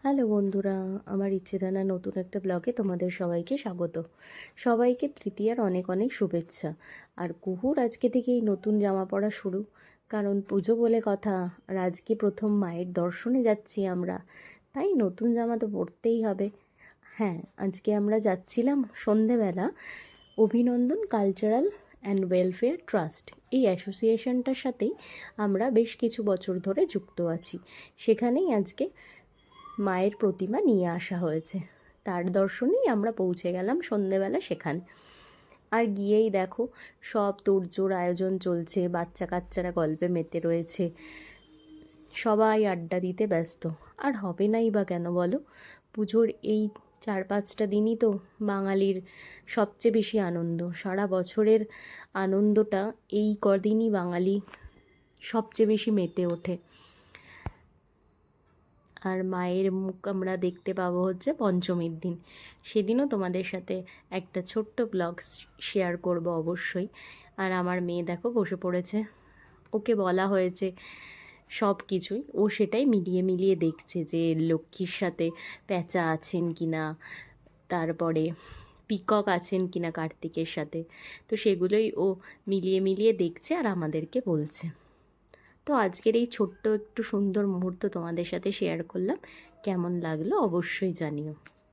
Hello বন্ধুরা, আমার ইচ্ছে নতুন একটা ব্লগে তোমাদের সবাইকে স্বাগত। সবাইকে তৃতীয়ার অনেক অনেক শুভেচ্ছা। আর কুহুর আজকে থেকেই নতুন জামা পরা শুরু, কারণ পুজো বলে কথা। আর আজকে প্রথম মায়ের দর্শনে যাচ্ছি আমরা, তাই নতুন জামা তো পরতেই হবে। হ্যাঁ, আজকে আমরা যাচ্ছিলাম সন্ধেবেলা অভিনন্দন কালচারাল অ্যান্ড ওয়েলফেয়ার ট্রাস্ট, এই অ্যাসোসিয়েশনটার সাথেই আমরা বেশ কিছু বছর ধরে যুক্ত আছি। সেখানেই আজকে মায়ের প্রতিমা নিয়ে আসা হয়েছে। তার দর্শনেই আমরা পৌঁছে গেলাম সন্ধেবেলা সেখানে। আর গিয়েই দেখো সব তোড়জোড় আয়োজন চলছে, বাচ্চা কাচ্চারা গল্পে মেতে রয়েছে, সবাই আড্ডা দিতে ব্যস্ত। আর হবে নাই বা কেন বলো, পুজোর এই 4-5টা দিনই তো বাঙালির সবচেয়ে বেশি আনন্দ। সারা বছরের আনন্দটা এই কদিনই বাঙালি সবচেয়ে বেশি মেতে ওঠে। আর মায়ের মুখ আমরা দেখতে পাবো হচ্ছে পঞ্চমীর দিন। সেদিনও তোমাদের সাথে একটা ছোট্ট ব্লগ শেয়ার করব অবশ্যই। আর আমার মেয়ে দেখো বসে পড়েছে, ওকে বলা হয়েছে সব কিছুই, ও সেটাই মিলিয়ে মিলিয়ে দেখছে যে লক্ষ্মীর সাথে প্যাঁচা আছেন কি না, তারপরে পিকক আছেন কি না কার্তিকের সাথে। তো সেগুলোই ও মিলিয়ে মিলিয়ে দেখছে আর আমাদেরকে বলছে। তো আজকের এই ছোট্ট একটু সুন্দর মুহূর্ত তোমাদের সাথে শেয়ার করলাম। কেমন লাগলো অবশ্যই জানিও।